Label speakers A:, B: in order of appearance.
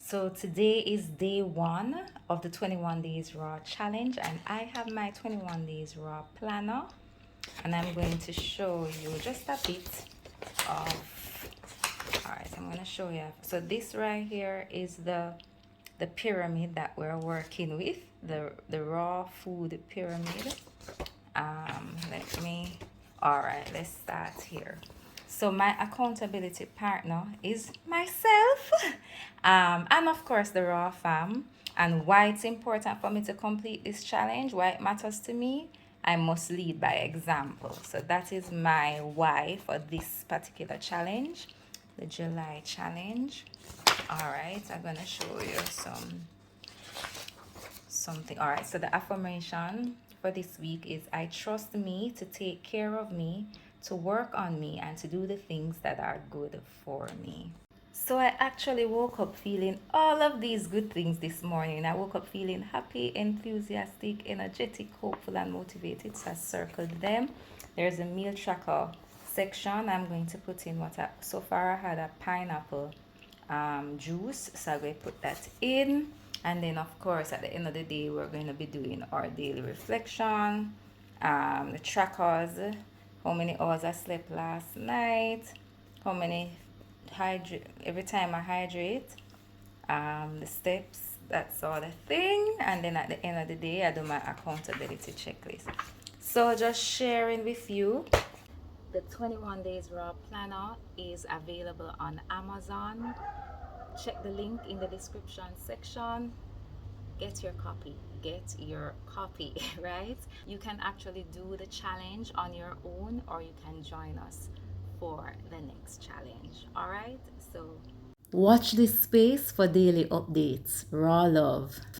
A: So today is day one of the 21 days raw challenge, and I have my 21 days raw planner, and I'm going to show you just a bit of. All right, I'm going to show you. So this right here is the pyramid that we're working with, the raw food pyramid. Let me. All right, let's start here. So my accountability partner is myself, and of course the raw fam. And why it's important for me to complete this challenge, why it matters to me, I must lead by example. So that is my why for this particular challenge, the July challenge. All right, I'm gonna show you something. All right, so the affirmation for this week is: I trust me to take care of me, to work on me, and to do the things that are good for me. So I actually woke up feeling all of these good things this morning. I woke up feeling happy, enthusiastic, energetic, hopeful, and motivated. So I circled them. There's a meal tracker section. I'm going to put in what I, so far I had a pineapple juice, so I'm going to put that in. And then of course at the end of the day we're going to be doing our daily reflection, the trackers, how many hours I slept last night, how many hydrate every time I hydrate, the steps, that's all the thing. And then at the end of the day I do my accountability checklist. So just sharing with you, the 21 days raw planner is available on Amazon. Check the link in the description section. Get your copy. Get your copy, right? You can actually do the challenge on your own, or you can join us for the next challenge. All right? So watch this space for daily updates. Raw love.